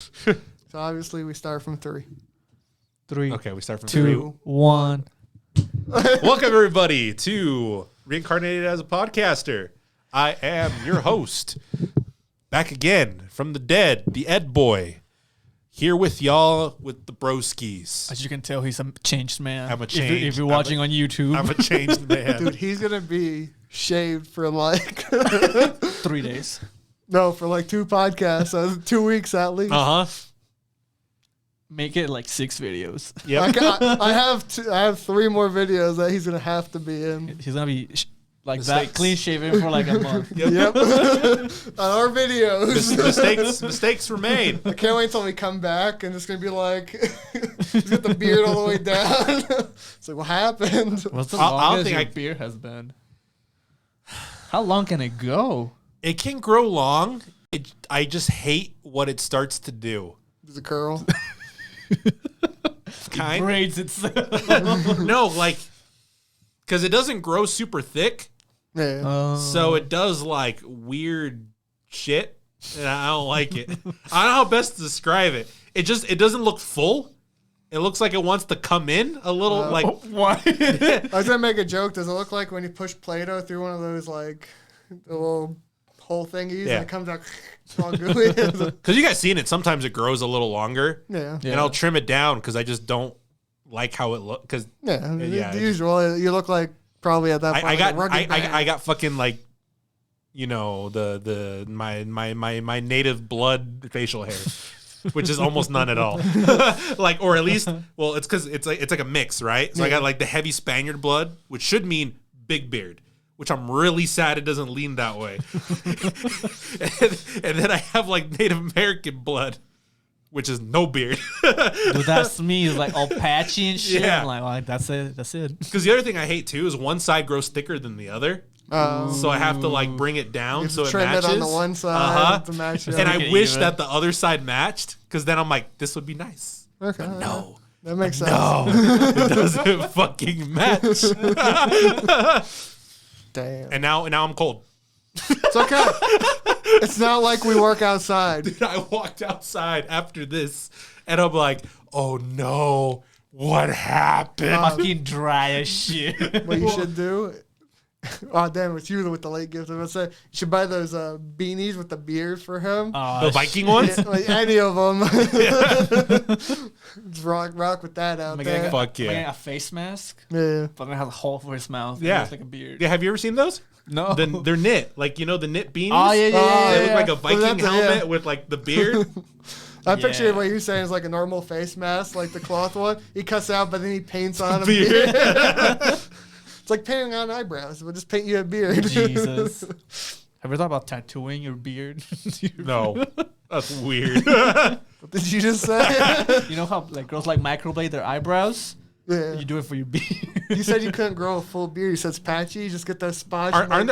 So obviously we start from 3. 3. Okay, we start from 2, 1. Welcome everybody to Reincarnated as a Podcaster. I am your host, back again from the dead, the Ed Boy, here with y'all with the broskies. As you can tell, he's a changed man. I'm a changed. If you're watching on YouTube, I'm a changed man. Dude, he's gonna be shaved for like 3 days. no, for like 2 podcasts, so 2 weeks at least. Make it like 6 videos. Yeah. I have 3 more videos that he's gonna have to be in. He's gonna be like Mistakes. that, clean shaven for like a month. Yep. On our videos. Mistakes were made. I can't wait till we come back and it's gonna be like he's got the beard all the way down. It's like, what happened? What's the I don't longest think your beard has been? How long can it go? It can grow long. I just hate what it starts to do. Does it curl? Kind. Braids itself. No, like, because it doesn't grow super thick. Yeah. So it does like weird shit, and I don't like it. I don't know how best to describe it. It doesn't look full. It looks like it wants to come in a little. Like Why? I was gonna make a joke. Does it look like when you push Play-Doh through one of those like the little hole thingies and it comes out all gooey? because you guys seen it. Sometimes it grows a little longer, Yeah. and I'll trim it down because I just don't like how it looks. Because Yeah. Yeah, The usual. You look like probably at that point. I got fucking like, you know, my native blood facial hair. Which is almost none at all. Like, or at least, well, it's because it's like a mix, right? So I got like the heavy Spaniard blood, which should mean big beard, which I'm really sad it doesn't lean that way. and then I have like Native American blood, which is no beard. Dude, that's me. It's like all patchy and shit. Yeah. I'm like, well, that's it. That's it. Because the other thing I hate too is one side grows thicker than the other. So I have to like bring it down so it trim matches. it on the one side to match it. And I Okay, wish even. that the other side matched, because then I'm like, this would be nice. Okay. No. That makes sense. No, it doesn't fucking match. Damn. And now I'm cold. It's okay. It's not like we work outside. I walked outside after this, and I'm like, oh no, what happened? Fucking dry as shit. What you should do. Oh damn! It's you with the late gift. I was gonna say you should buy those beanies with the beard for him. The Viking ones? Yeah, like any of them. Just rock with that out there. Fuck yeah. A face mask, Yeah. but then it has a hole for his mouth. Yeah. It looks like a beard. Yeah, have you ever seen those? No. They're knit. Like, you know, the knit beanies? Oh, yeah. They look like a Viking that's helmet with like the beard. I picture Yeah. what you're saying is like a normal face mask, like the cloth one. He cuts out, but then he paints on a Beard. beard. It's like painting on eyebrows. We'll just paint you a beard. Jesus. Have you ever thought about tattooing your beard? No, that's weird. What did you just say? You know how like girls like microblade their eyebrows? Yeah. You do it for your beard. You said you couldn't grow a full beard. You said it's patchy. You just get those spots. Aren't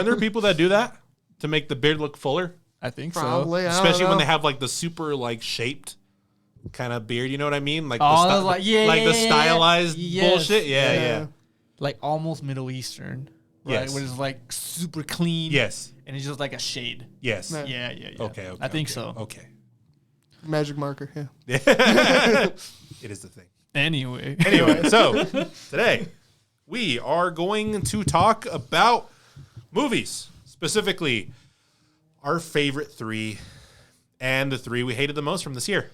there people that do that to make the beard look fuller? I think Probably. so. I don't Especially when know. they have like the super like shaped kind of beard, you know what I mean? Like Oh, the that's like- yeah, like yeah, the yeah, yeah. stylized Yes. bullshit. Yeah. Like almost Middle Eastern. Right? Yes. Where it's like super clean. Yes. And it's just like a shade. Yes. Yeah. Yeah. Okay. I think so. Okay. Magic marker. Yeah. It is the thing. Anyway. Anyway, so today we are going to talk about movies, specifically our favorite 3 and the 3 we hated the most from this year.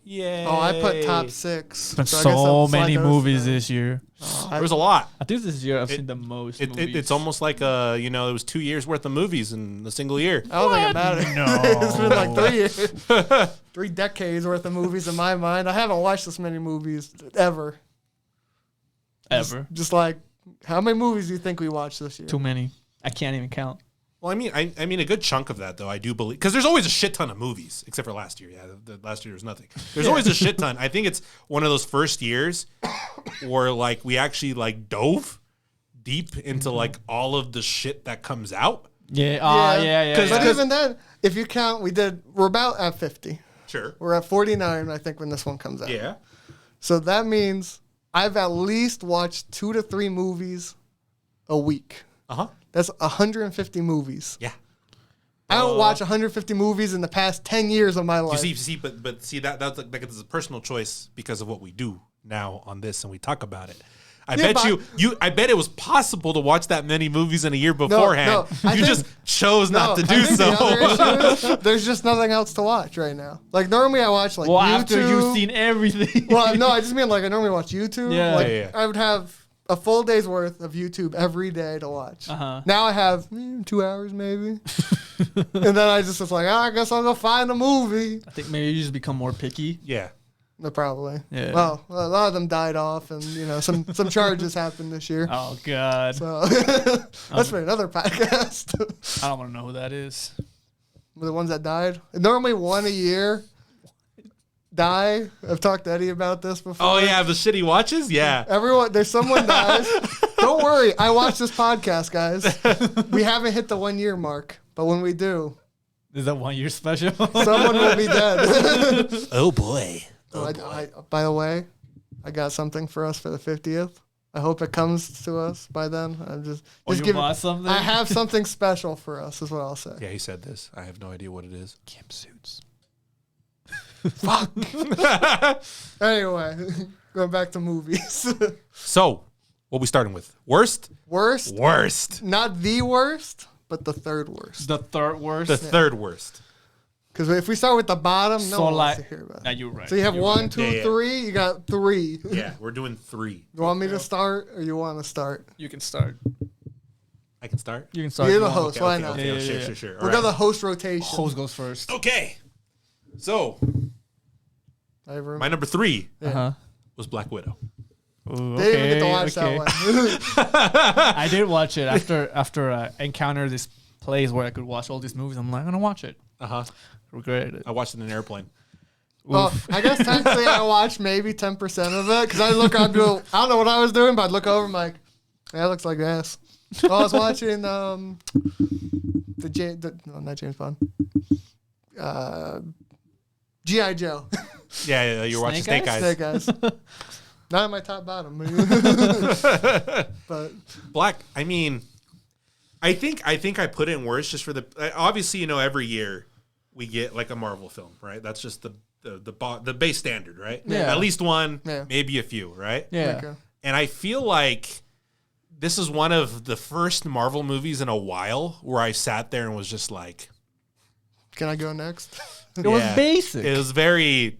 Yay. Oh, I put top 6. Been So I guess so I'll slide many those movies down. this year. There was a lot. I think this year I've seen the most movies. It's almost like it was 2 years worth of movies in a single year. I don't think it matters. No. It's been like 3 years. 3 decades worth of movies in my mind. I haven't watched this many movies ever. Ever. Just like, how many movies do you think we watched this year? Too many. I can't even count. Well, I mean, a good chunk of that though, I do believe, because there's always a shit ton of movies, except for last year. Yeah, the last year was nothing. There's always a shit ton. I think it's one of those first years where like we actually like dove deep into like all of the shit that comes out. Yeah. Yeah. Yeah. But even then, if you count, we're about at 50. Sure. We're at 49, I think, when this one comes out. Yeah. So that means I've at least watched 2 to 3 movies a week. Uh huh. That's 150 movies. Yeah. I don't watch 150 movies in the past 10 years of my life. You see, but see that's like it's a personal choice because of what we do now on this, and we talk about it. I bet it was possible to watch that many movies in a year beforehand. You just chose not to do so. The issue is, there's just nothing else to watch right now. Like normally I watch like YouTube. After you've seen everything. Well, no, I just mean like I normally watch YouTube. Yeah. Like I would have a full day's worth of YouTube every day to watch. Now I have 2 hours maybe. And then I just was like, I guess I'll go find a movie. I think maybe you just become more picky. Yeah. No, probably. Yeah. Well, a lot of them died off, and some charges happened this year. Oh God. So that's for another podcast. I don't want to know who that is. The ones that died. Normally one a year die. I've talked to Eddie about this before. Oh yeah, the shit he watches. Yeah. There's someone dies. Don't worry, I watch this podcast, guys. We haven't hit the 1 year mark, but when we do, is that 1 year special? Someone will be dead. Oh boy. By the way, I got something for us for the 50th. I hope it comes to us by then. I'm just you bought something? I have something special for us, is what I'll say. Yeah, he said this. I have no idea what it is. Camp suits. Fuck. Anyway, going back to movies. So, what we starting with? Worst? Worst. Not the worst, but the third worst. The third worst? The third worst. Because if we start with the bottom, no one wants to hear about it. Nah, you're right. So you have one, two, three. You got three. Yeah, we're doing three. You want me to start, or you want to start? You can start. I can start? You can start. You're the host. Why not? Sure. We'll go the host rotation. Host goes first. Okay. So, my number three was Black Widow. Ooh, they didn't even get to watch that one. I did watch it after I encountered this place where I could watch all these movies. I'm like, I'm gonna watch it. Regretted it. I watched it in an airplane. Well, I guess technically I watched maybe 10% of it because I don't know what I was doing, but I'd look over and I'm like, yeah, it looks like ass. I was watching no, not James Bond. G.I. Joe. Yeah, you were watching Snake Eyes. Snake Eyes. Not in my top bottom. But Black, I mean, I think I put it in worse just for the obviously, every year we get like a Marvel film, right? That's just the base standard, right? Yeah. At least one, maybe a few, right? Yeah. Okay. And I feel like this is one of the first Marvel movies in a while where I sat there and was just like, can I go next? It was basic. It was very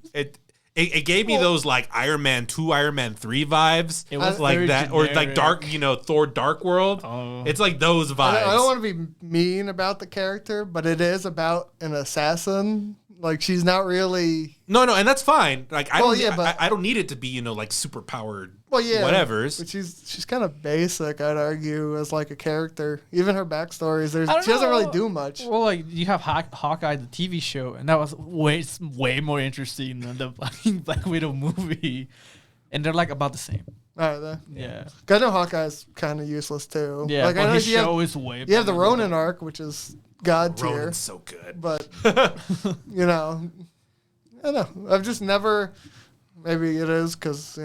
it gave me those like Iron Man 2, Iron Man 3 vibes. It was like that, generic. or like Dark, Thor Dark World. Oh. It's like those vibes. I don't want to be mean about the character, but it is about an assassin. Like she's not really. No, and that's fine. Like I don't need it to be like super powered. Well, yeah, whatever's. But she's kind of basic, I'd argue, as like a character. Even her backstories, she doesn't really do much. Well, like you have Hawkeye, the TV show, and that was way more interesting than the Black Widow movie, and they're like about the same. All right, yeah. I know Hawkeye's kind of useless too. Yeah, like but I know his show is way better. You have the Ronin arc, which is god tier. Ronin's so good. But I don't know. I've just never. Maybe it is because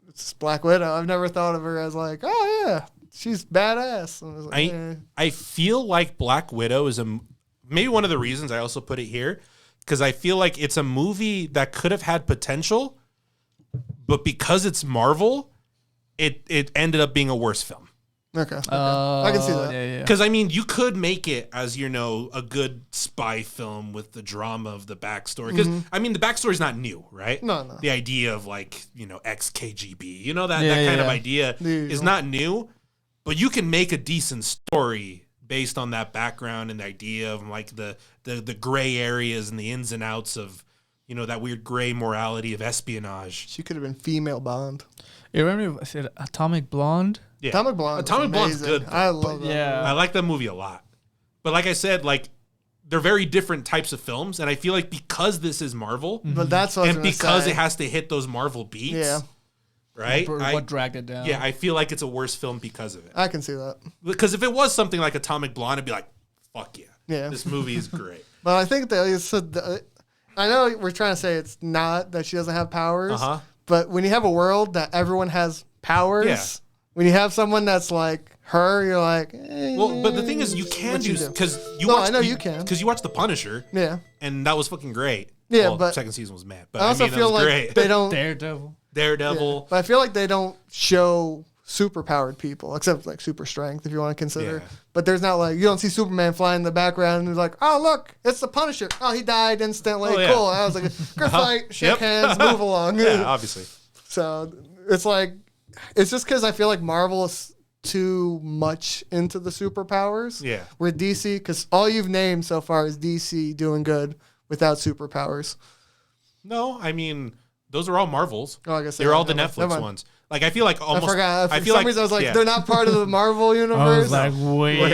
it's Black Widow. I've never thought of her as like, oh yeah, she's badass. And I was like, I feel like Black Widow is maybe one of the reasons I also put it here because I feel like it's a movie that could have had potential, but because it's Marvel, it ended up being a worse film. Okay. I can see that. Yeah. Because, you could make it as, a good spy film with the drama of the backstory. Because, the backstory's not new, right? No. The idea of, ex-KGB, that kind of idea is not new. But you can make a decent story based on that background and the idea of, the gray areas and the ins and outs of, that weird gray morality of espionage. She could have been female Bond. You remember I said Atomic Blonde? Yeah. Atomic Blonde's good. I love that. Yeah. I like that movie a lot. But like I said, they're very different types of films, and I feel like because this is Marvel, but that's what and because it has to hit those Marvel beats, right? What dragged it down? Yeah, I feel like it's a worse film because of it. I can see that. Because if it was something like Atomic Blonde, I'd be like, fuck yeah. This movie is great. But I think that I know we're trying to say it's not that she doesn't have powers, but when you have a world that everyone has powers, when you have someone that's like her, you're like, Well, but the thing is, you can what do you do? because you. No, watched, I know you can. because you watched The Punisher, Yeah. and that was fucking great. Yeah, well, but second season was mad. But I also that feel was like great. they don't. Daredevil. Daredevil. Yeah, but I feel like they don't show super powered people, except like super strength, if you want to consider. Yeah. But there's not like, you don't see Superman flying in the background and he's like, oh, look, it's the Punisher. Oh, he died instantly. Oh, yeah. Cool. I was like, good fight, shake hands, move along. Yeah, obviously. So it's like, it's just because I feel like Marvel is too much into the superpowers. Yeah. Where DC, because all you've named so far is DC doing good without superpowers. No, I mean those are all Marvels. Oh, I guess they're all the never Netflix mind. ones. Like I feel like almost. I forgot. I For feel some like reason I was like, yeah. they're not part of the Marvel I universe. was like, wait.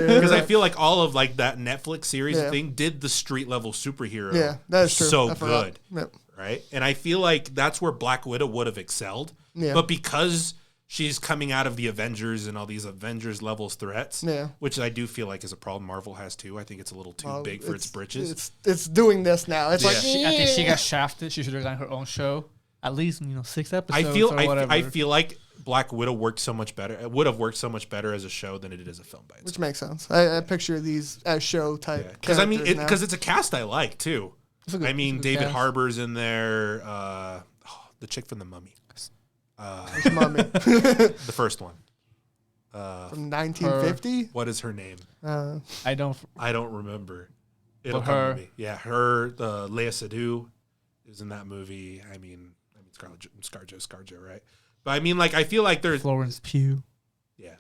Because I feel like all of like that Netflix series Yeah. thing did the street level superhero. Yeah, that is true. So I forgot. good, Yep. right? And I feel like that's where Black Widow would have excelled. Yeah. But because she's coming out of the Avengers and all these Avengers levels threats, Yeah. which I do feel like is a problem Marvel has too. I think it's a little too Well, big for its britches. It's doing this now. It's like Yeah. I think she got shafted. She should have done her own show. At least 6 episodes. I feel or whatever. I feel like Black Widow worked so much better. It would have worked so much better as a show than it did as a film by itself. which makes sense. I picture these as show type. Because I mean, characters now. because it's a cast I like too. It's a good- I mean, it's a good David cast. Harbour's in there. The chick from The Mummy, It's Mummy the first one. from 1950. What is her name? I don't. I don't remember. It'll But come to her. me. Yeah, her. Léa Seydoux is in that movie. I mean, ScarJo, right? But I mean, like, I feel like there's Florence Pugh. yeah,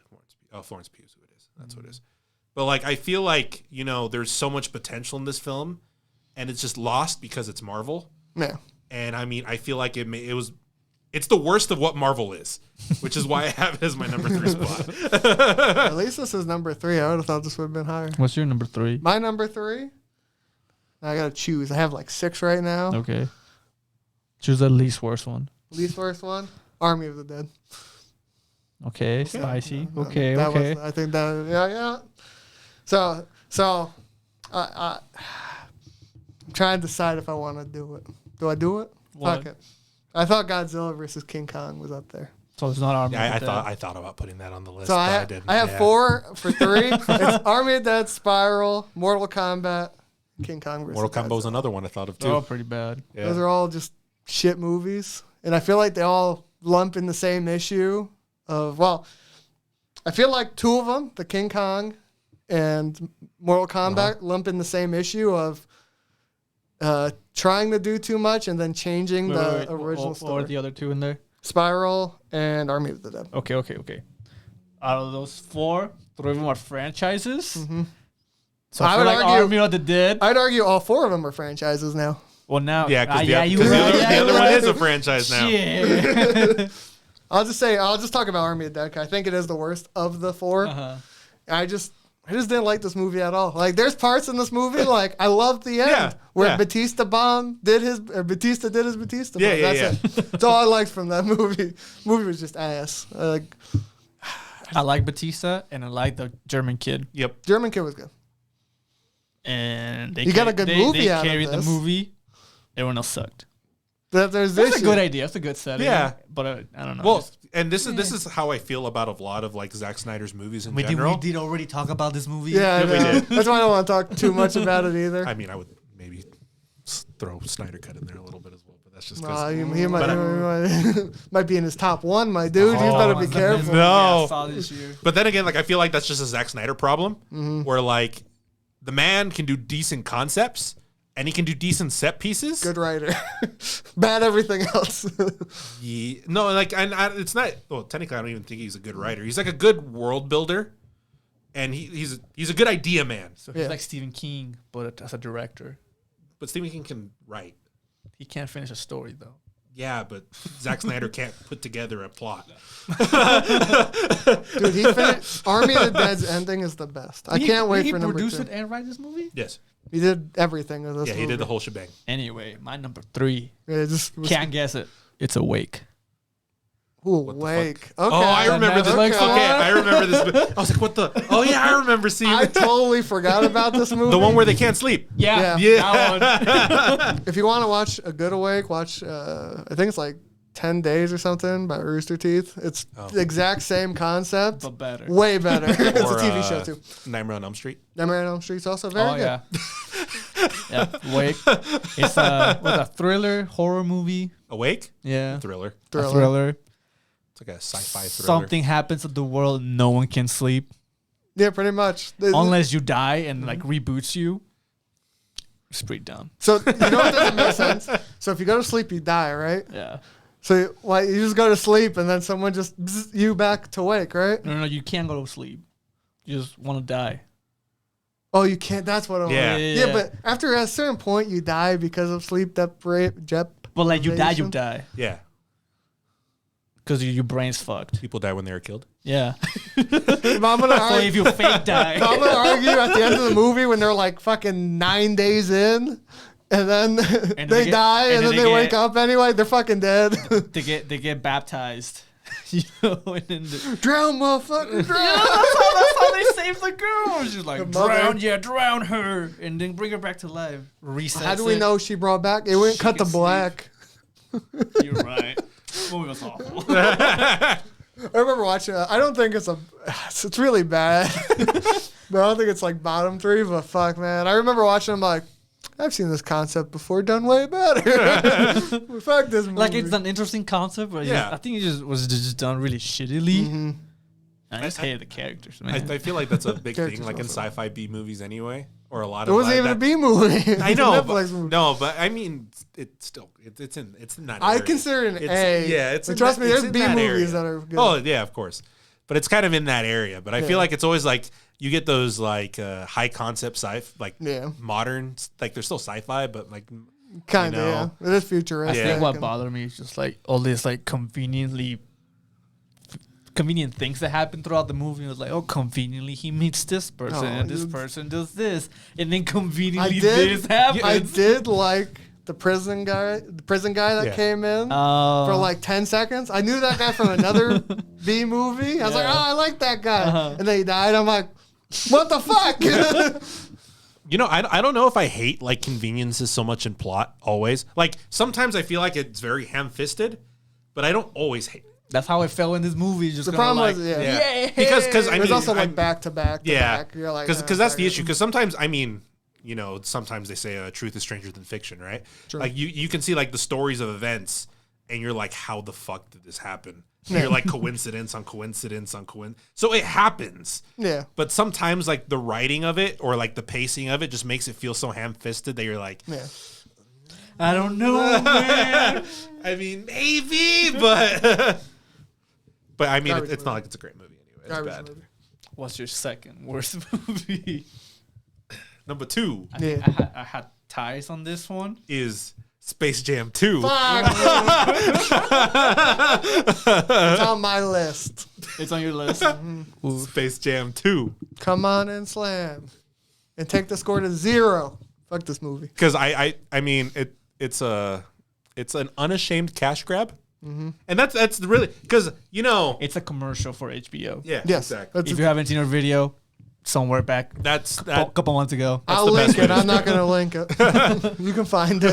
Florence Pugh is who it is. That's what it is. But like, I feel like there's so much potential in this film, and it's just lost because it's Marvel. Yeah. And I mean, I feel like it's the worst of what Marvel is, which is why I have it as my number 3 spot. At least this is number 3. I would have thought this would have been higher. What's your number 3? My number 3. I gotta choose. I have like 6 right now. Okay. Choose the least worst one. Least worst one. Army of the Dead. Okay, spicy. Okay, That okay. Was, I think that. Yeah. So, I'm trying to decide if I want to do it. Do I do it? What? Fuck it. I thought Godzilla versus King Kong was up there. So it's not Army. Yeah, of the Dead. I thought about putting that on the list, So but I I didn't. have Yeah. 4 for 3. It's Army of the Dead, Spiral, Mortal Kombat, King Kong versus Mortal Kombat's Godzilla. another one I thought of too. They're all pretty bad. Yeah. Those are all just shit movies. And I feel like they all lump in the same issue of, well, I feel like 2 of them, the King Kong and Mortal Kombat, lump in the same issue of trying to do too much and then changing the original What story. are the other 2 in there? Spiral and Army of the Dead. Okay. Out of those 4, 3 of them are franchises. Mm-hmm. So I I would like argue- Army of the Dead. I'd argue all 4 of them are franchises now. Well, now, Yeah, because you the right. other one is a franchise now. Shit. I'll just talk about Army of the Dead. 'Cause I think it is the worst of the 4. Uh-huh. I just didn't like this movie at all. Like, there's parts in this movie, like, I loved the end Yeah, where yeah. Batista did his Batista Batista. Yeah, bomb. yeah, That's it. That's all I liked from that movie. Movie was just ass. I like Batista and I like the German kid. Yep. German Kid was good. And they You got a good movie they out of carried the this. movie. Everyone else sucked. There's That's this a good idea. That's a good setting. Yeah. But I don't know. Well, and this is how I feel about a lot of like Zack Snyder's movies in We general. did already talk about this movie. Yeah, I Yeah, we know. did. That's why I don't want to talk too much about it either. I mean, I would maybe throw Snyder Cut in there a little bit as well, but that's just Nah, because. he But might be in his top 1, my dude. You better be careful. No. I saw this year. But then again, like I feel like that's just a Zack Snyder problem, where like the man can do decent concepts and he can do decent set pieces. Good writer. Bad everything else. Yeah. No, like it's not. Well, technically, I don't even think he's a good writer. He's like a good world builder, and he's a good idea man. So he's Yeah. like Stephen King, but as a director. But Stephen King can write. He can't finish a story though. Yeah, but Zack Snyder can't put together a plot. Dude, he finished Army of the Dead's ending is the best. I can't wait for number 2. He produced it and write this movie? Yes. He did everything in this Yeah, movie. he did the whole shebang. Anyway, my number 3. Yeah, it just was, Can't guess it. It's Awake. Ooh, the Wake. fuck? Okay. Oh, I remember this. Netflix Okay, one? I remember this. I was like, what the? Oh, yeah, I remember seeing I it. totally forgot about this movie. The one where they can't sleep. Yeah. Yeah. That one. If you want to watch a good Awake, watch, I think it's like 10 Days or something by Rooster Teeth. It's the exact same concept, But better. way better. It's a Or, TV show too. Nightmare on Elm Street. Nightmare on Elm Street's also very good. Yeah. Wake. It's a thriller horror movie. Awake? Yeah. Thriller. A thriller. It's like a sci-fi thriller. Something happens to the world, no one can sleep. Yeah, pretty much. Unless you die and like reboots you. It's pretty dumb. So you know what doesn't make sense? So if you go to sleep, you die, right? Yeah. So like you just go to sleep and then someone just you back to wake, right? No, you can't go to sleep. You just want to die. Oh, you can't. That's what. Yeah. But after a certain point, you die because of sleep deprivation. But like you die. Yeah. Because your brain's fucked. People die when they are killed. Yeah. I'm gonna So argue. if you fake die. I'm gonna argue at the end of the movie when they're like fucking 9 days in, and then they die, and then they wake up anyway. They're fucking dead. they get baptized. You know, and then Drown, motherfucker, drown. that's how they save the girl. She's like, The mother. drown her, and then bring her back to life. Reset. How do we know she brought back? It wouldn't She cut the can black. You're right. The movie was awful. I remember watching it. I don't think it's really bad. But I don't think it's like bottom 3, but fuck, man. I remember watching it, I'm like, I've seen this concept before done way better. Fuck this movie. Like it's an interesting concept, but Yeah. I think it was just done really shittily. I just hated the characters, man. I feel like that's a big thing, Characters like in also. sci-fi B movies anyway, or a lot It of. wasn't even a B movie. It's I a know, Netflix but, movie. no, but I mean, it's in that. I area. consider it an It's- A. Yeah, it's But in trust that- me, it's there's in B that movies area. that are good. Oh yeah, of course, but it's kind of in that area. But I feel like it's always like you get those like high concept like modern, like they're still sci-fi, but like Kind of, you yeah. know. It is futuristic. I think what and- bothered me is just like all this like convenient things that happen throughout the movie. It was like, oh, conveniently he meets this person and this person does this, and then conveniently this happens. I did like the prison guy that came in for like 10 seconds. I knew that guy from another B movie. I was like, oh, I like that guy. And then he died. I'm like, what the fuck? You know, I don't know if I hate like conveniences so much in plot always. Like sometimes I feel like it's very ham-fisted, but I don't always hate it. That's how it fell in this movie. Just The kinda problem like, was, Yeah. Because I mean, There's also I'm- like back to back to back. You're like, because that's the issue. Because sometimes, I mean, you know, sometimes they say truth is stranger than fiction, right? True. Like you can see like the stories of events, and you're like, how the fuck did this happen? And you're like coincidence on coincidence on coincidence. So it happens. Yeah. But sometimes like the writing of it or like the pacing of it just makes it feel so ham-fisted that you're like, Yeah. I don't know, man. I mean, maybe, but but I mean, Garbage it's not movie. like it's a great movie anyway. It's Garbage bad. movie. What's your second worst movie? Number 2 I think I had ties on this one. is Space Jam 2. Fuck. It's on my list. It's on your list. Space Jam 2. Come on and slam. And take the score to 0. Fuck this movie. Because I mean it's an unashamed cash grab, and that's really because you know It's a commercial for HBO. yeah Yes. exactly That's If you haven't seen our video, somewhere back that's a that couple months ago, I'll the link best way it. to I'm not going to link it. You can find it.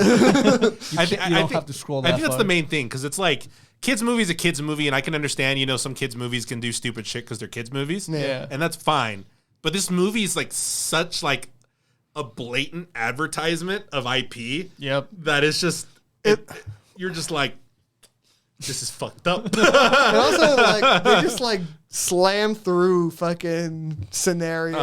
I think you don't have to scroll I that think that's far. the main thing because it's like kids movies a kids movie, and I can understand you know some kids movies can do stupid shit because they're kids movies, Yeah. and that's fine. But this movie is like such like a blatant advertisement of IP. Yep. That is just you're just like this is fucked up. And also, like, they just, like, slam through fucking scenarios.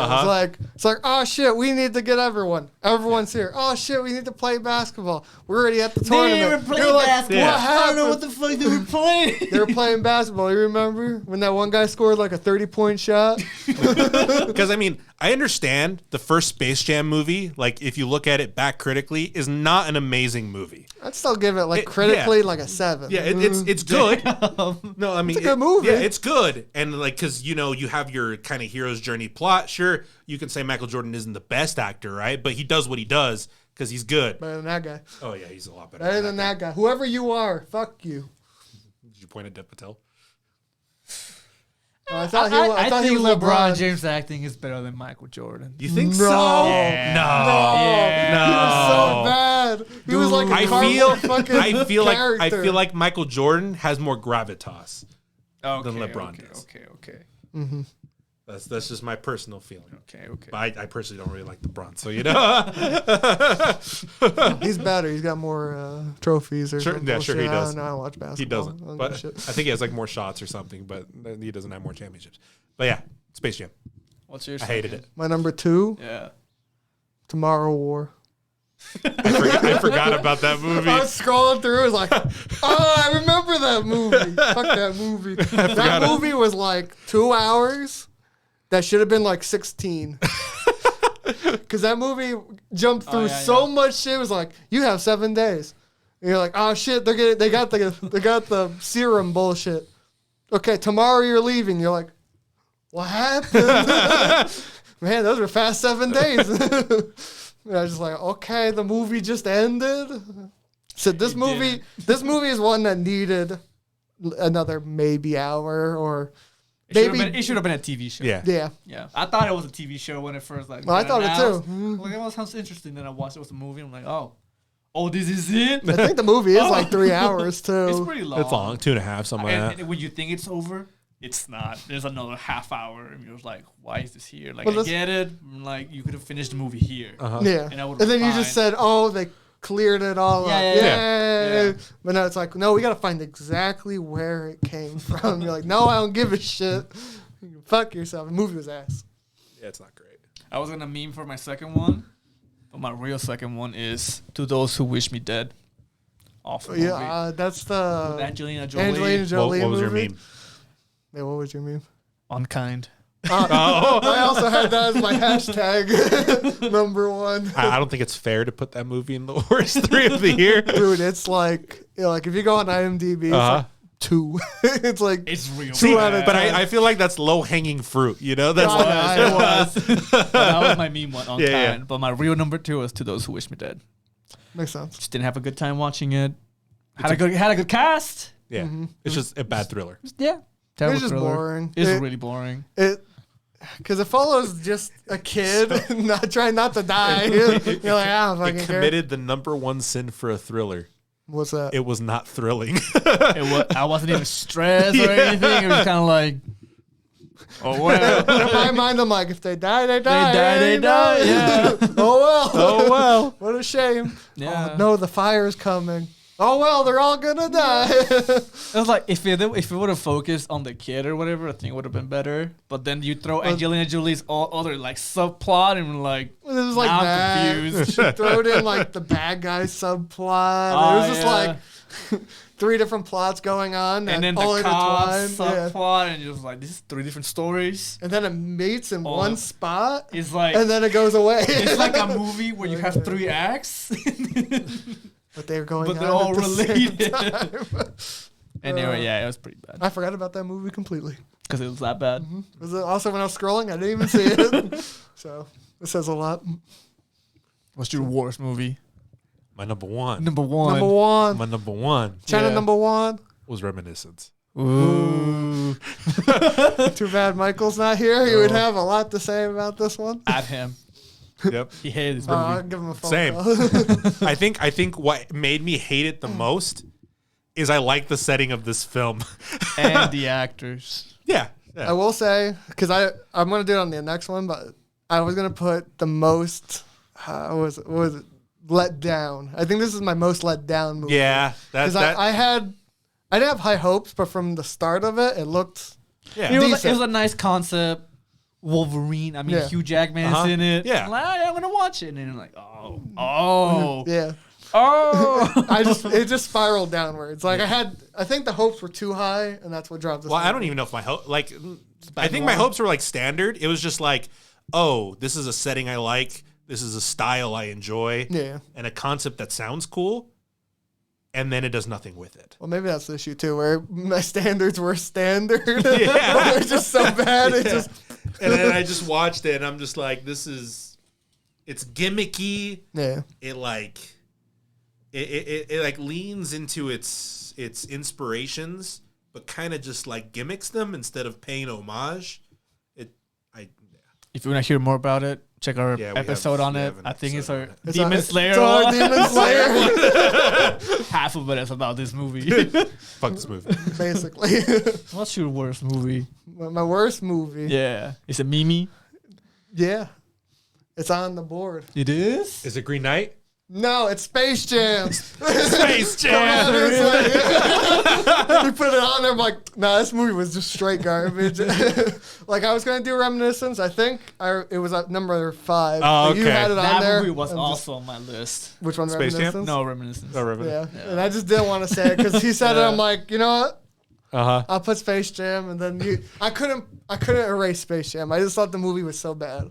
It's like, oh, shit, we need to get everyone. Everyone's here. Oh, shit, we need to play basketball. We're already at the tournament. You're like, basketball. what Yeah. happened? I don't know what the fuck they were playing. They were playing basketball. You remember when that one guy scored, like, a 30-point shot? Because I mean, I understand the first Space Jam movie, like if you look at it back critically, is not an amazing movie. I'd still give it, like, It- critically, like, a 7. Yeah, it's good. No, I mean It's a good movie. Yeah, it's good, and like because you know you have your kind of hero's journey plot. Sure, you can say Michael Jordan isn't the best actor, right? But he does what he does because he's good. Better than that guy. Oh yeah, he's a lot better. Better than that guy. Whoever you are, fuck you. Did you point at Dev Patel? I thought he think was LeBron James acting is better than Michael Jordan. You think No. so? Yeah. No. He was so bad. He was like a I feel character. like Michael Jordan has more gravitas Okay, than LeBron does. Okay. Mm-hmm. That's just my personal feeling. Okay. But I personally don't really like LeBron, so you know. He's better. He's got more trophies or Sure, something. yeah, sure he does. I don't watch basketball. He doesn't, I don't but give a shit. I think he has like more shots or something, but he doesn't have more championships. But yeah, Space Jam. What's your I hated second? it. My number 2, Yeah. Tomorrow War. I forgot about that movie. I was scrolling through. It was like, oh, I remember that movie. Fuck that movie. That movie was like 2 hours. That should have been like 16. Because that movie jumped through so much shit. It was like, you have 7 days. And you're like, oh shit, they got the serum bullshit. Okay, tomorrow you're leaving. You're like, what happened? Man, those were fast 7 days. And I was just like, okay, the movie just ended. So this movie is one that needed another maybe hour or maybe It should have been a TV show. Yeah. Yeah. I thought it was a TV show when it first Well, I thought it too. Like, that sounds interesting. Then I watched it was a movie. I'm like, oh, this is it. I think the movie is like 3 hours too. It's pretty long. It's long, 2.5, something like that. And when you think it's over, it's not. There's another half hour, and you're like, "Why is this here?" Like, Well, I get it. I'm like, you could have finished the movie here. Yeah. And then you just said, oh, they cleared it all up. Yeah. But now it's like, no, we got to find exactly where it came from. You're like, no, I don't give a shit. You can fuck yourself. The movie was ass. Yeah, it's not great. I was gonna meme for my second one, but my real second one is "To Those Who Wish Me Dead." Awful movie. Yeah, that's the With Angelina Jolie. Angelina Jolie What was your movie. meme? Yeah, what was your meme? Unkind. I also had that as my hashtag number 1. I don't think it's fair to put that movie in the worst 3 of the year. Dude, it's like, like if you go on IMDb, it's like 2. It's like It's real. Two out of But 10. I feel like that's low hanging fruit. You know, that's it was. But that was my meme one. Unkind. Yeah. But my real number 2 is "To Those Who Wish Me Dead." Makes sense. Just didn't have a good time watching it. Had a good cast. yeah. It's just a bad thriller. Yeah. Terrible It's just thriller. boring. It's It- really boring. Because it follows just a kid not trying not to die. You're like, I don't It fucking care. committed the number 1 sin for a thriller. What's that? It was not thrilling. I wasn't even stressed or anything. It was kind of like, oh well. In my mind, I'm like, if they die, they die. They die. Yeah. Oh well. Oh, well. What a shame. Yeah. Oh, no, the fire's coming. Oh well, they're all gonna die. It was like if it would have focused on the kid or whatever, I think it would have been better. But then you throw Angelina Jolie's other like subplot and like, It was like now I'm that. confused. She threw it in like the bad guy subplot. It was just like 3 different plots going on and then all the cop intertwined. Yeah. subplot, and you're just like, this is 3 different stories. And then it meets in Oh. one spot, It's like and then it goes away. it's like a movie where you have 3 acts, But they're going but they're on all at the same related. time. Anyway, yeah, it was pretty bad I forgot about that movie completely. because it was that bad. Was it also when I was scrolling? I didn't even see it. So it says a lot. What's your worst movie? My number 1. Number 1. Number 1. My number 1 China Yeah. number 1. was Reminiscence. Ooh. Too bad Michael's not here. He would have a lot to say about this one. At him. Yep. He hated this I'll movie. give him a phone Same. call. I think what made me hate it the most is I like the setting of this film. And the actors. Yeah. I will say, because I'm going to do it on the next one, but I was going to put the most, what was it? Let down. I think this is my most let down movie. Yeah. Because I didn't have high hopes, but from the start of it, it looked yeah. It was decent. a nice concept. Wolverine. I mean, Yeah. Hugh Jackman's Uh-huh. in it. Yeah. I'm like, I'm gonna watch it, and then I'm like, oh, yeah. oh. It just spiraled downwards. Like I think the hopes were too high, and that's what dropped us. Well, I don't even know if my I think my hopes were like standard. It was just like, oh, this is a setting I like. This is a style I enjoy. Yeah. And a concept that sounds cool. And then it does nothing with it. Well, maybe that's the issue too, where my standards were standard. Yeah. They're just so bad. It just And then I just watched it and I'm just like, it's gimmicky. yeah. It like leans into its inspirations but kind of just like gimmicks them instead of paying homage. If you want to hear more about it, check our Yeah, we episode have- on we it. have an I think it's episode our on it. Demon Slayer. It's our one. Demon Slayer. Half of it is about this movie. Fuck this movie. Basically. What's your worst movie? My worst movie. Yeah. Is it Mimi? Yeah. It's on the board. It is? Is it Green Knight? No, it's Space Jam. Space Jam. He put it on there. I'm like, nah, this movie was just straight garbage. Like, I was going to do Reminiscence. I think it was at number 5. Oh, But you okay. had it on That there. movie was I'm also on my list. Which one? Space Jam? Reminiscence? No, Reminiscence. Yeah. And I just didn't want to say it because he said it. I'm like, you know what? Uh-huh. I'll put Space Jam, and then I couldn't erase Space Jam. I just thought the movie was so bad.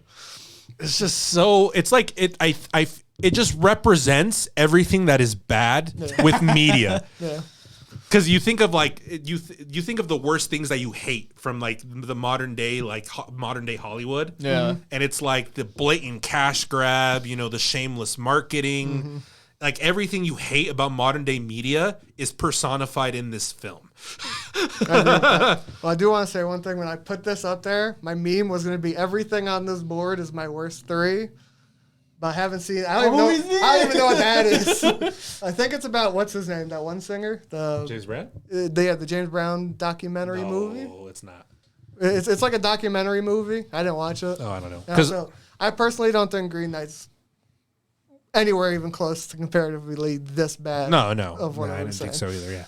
It's just so. It's like it just represents everything that is bad with media. Yeah. Because you think of like you think of the worst things that you hate from like the modern day modern day Hollywood. Yeah. And it's like the blatant cash grab, the shameless marketing. Like everything you hate about modern day media is personified in this film. Well, I do want to say one thing. When I put this up there, my meme was going to be everything on this board is my worst 3. But I haven't seen. I don't even know what that is. I think it's about what's his name, that one singer, James Brown? the James Brown documentary movie. No, it's not. It's like a documentary movie. I didn't watch it. Oh, I don't know. Yeah, 'Cause- so I personally don't think Green Knight's anywhere even close to comparatively this bad. no, Of what I I didn't was think so either. Yeah.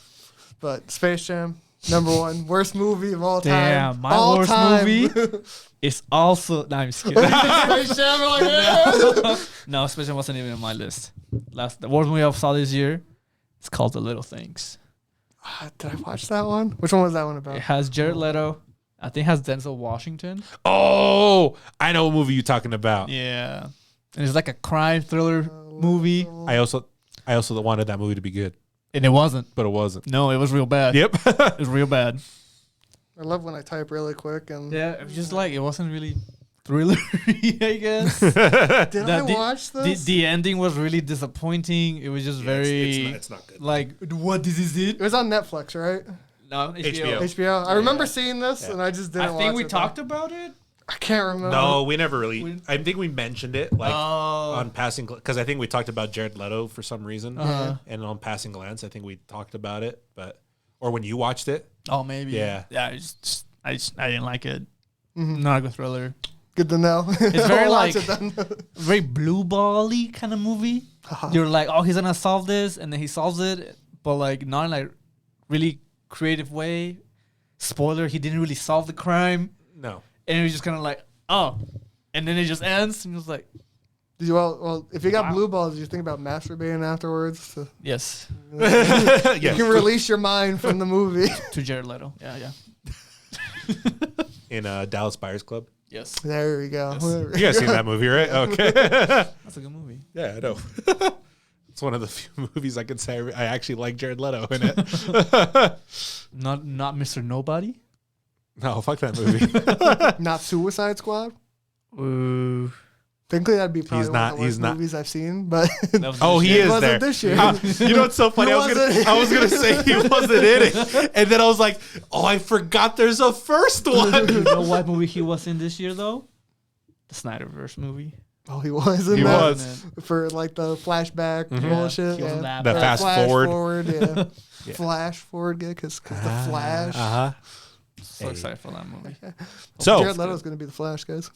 But Space Jam, number 1 worst movie of all time. Damn, my All worst time. movie is also. No, I'm just kidding. Space Jam, like, yeah. No, Space Jam wasn't even on my list. The worst movie I saw this year, it's called The Little Things. Did I watch that one? Which one was that one about? It has Jared Leto. I think it has Denzel Washington. Oh, I know what movie you're talking about. Yeah. And it's like a crime thriller movie. I also wanted that movie to be good, And it wasn't. but it wasn't. No, it was real bad. Yep. It was real bad. I love when I type really quick and. Yeah, it was just like, it wasn't really thriller, I guess. Did That I watch this? The ending was really disappointing. It was just very it's not good. like, what, this is it? It was on Netflix, right? No, HBO. HBO. I remember seeing this and I just didn't I watch think we it. talked about it. I can't remember. No, we never really. I think we mentioned it like Oh. on passing because I think we talked about Jared Leto for some reason, Uh-huh. and on passing glance, I think we talked about it. But or when you watched it, Oh, maybe. Yeah. Yeah, I didn't like it. Not a good thriller. Good to know. It's very I'll watch like it then. very blue ball-y kind of movie. You're like, oh, he's gonna solve this, and then he solves it, but like not in like really creative way. Spoiler: he didn't really solve the crime, no. and it was just kind of like, oh, and then it just ends, and it was like, Did you well, if you got Wow. blue balls, did you think about masturbating afterwards? yes, You Yeah. can release your mind from the movie. to Jared Leto. Yeah. In Dallas Buyers Club. Yes, There we go. You guys seen that movie, right? Okay. that's a good movie. Yeah, I know. It's one of the few movies I can say I actually like Jared Leto in it. Not Mr. Nobody. No, fuck that movie. Not Suicide Squad. Ooh. Technically, that'd be probably He's one not- of the he's worst not- movies I've seen. But Oh, he It is wasn't there. this year. You know what's so funny? He I was gonna say he wasn't in it, and then I was like, oh, I forgot there's a first You one. know what movie he was in this year though? The Snyderverse movie. oh, he was in He that was. for like the flashback bullshit. he was in Yeah. that. The fast forward. Yeah. Yeah. Flash forward, yeah, because the Flash. Uh-huh. So excited for that movie. So Jared Leto's gonna be the Flash, guys.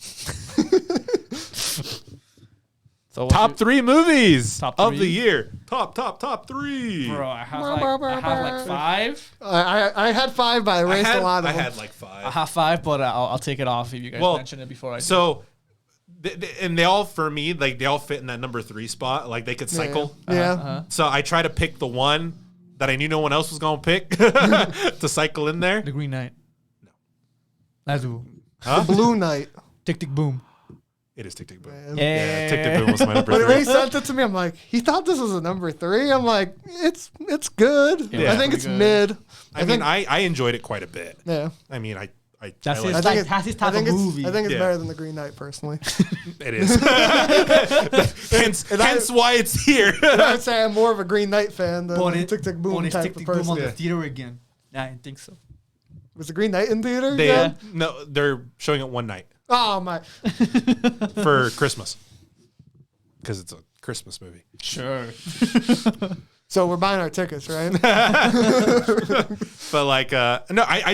So what's top your- 3 movies Top of 3? the year. Top 3. Bro, I have like 5. I had 5, but I erased a lot of I them. had like 5. I have 5, but I'll take it off if you guys Well, mention it before I. do. So, and they all for me like they all fit in that number 3 spot. Like they could cycle. Yeah. So I try to pick the one that I knew no one else was gonna pick to cycle in there. The Green Knight. No. That's Huh? Blue Knight. Tick Tick Boom. It is Tick Tick Boom. Man. Yeah, Tick Tick Boom was my number But when he 3. sent it to me, I'm like, he thought this was a number 3. I'm like, it's good. Yeah, I think pretty it's good. mid. I mean, I enjoyed it quite a bit. Yeah. I mean, I That's I his like- I think type. That's his type I think of it's, movie. I think it's Yeah. better than the Green Knight, personally. it is. hence why it's here. I'd say I'm more of a Green Knight fan than But Tick Tick Boom it's type Tick of Tick Boom person. on the Yeah. theater again. I didn't think so. Was the Green Knight in theater? No, they're showing it one night Oh my! for Christmas because it's a Christmas movie. Sure. So we're buying our tickets, right? But like, no, I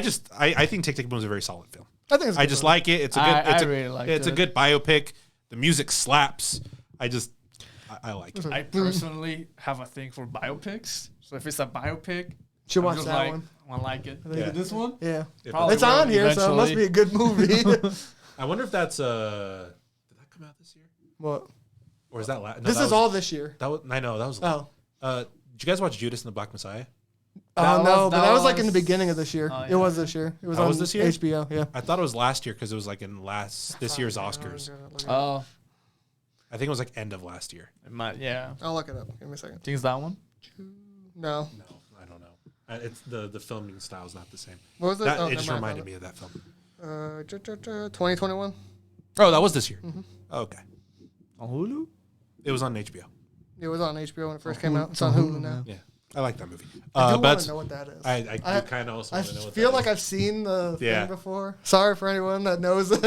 think Tick, Tick, Boom is a very solid film. I think it's a I good just one. like it. It's a good. really like it's it. a good biopic. The music slaps. I like it. I personally have a thing for biopics. So if it's a biopic, Should I'm watch just that like, one. I like it. think Yeah. This one? Yeah, Probably it's on will here, so it must be a good movie. I wonder if that's did that come out this year What? or is that last? This is all this year. That was I know that was. Oh. Did you guys watch Judas and the Black Messiah? Oh no, but that was like in the was- beginning of this year. Oh, It yeah. was this year. It was That on was this year? HBO. Yeah. I thought it was last year because it was like in this year's Oscars. Oh, I think it was like end of last year. it might. Yeah. I'll look it up. Give me a second. Think it's that one? No. No, I don't know. It's the filming style is not the same. What was it? That, Oh, it just never mind, reminded me of that film. 2021. Oh, that was this year. Mm-hmm. Okay, On Hulu? it was on HBO. It was on HBO when it first came out. It's on Hulu now. Yeah, I like that movie. I do want but to know what that is. I do kind of also I want to know what feel that like is. I've seen the Yeah. thing before. Sorry for anyone that knows it.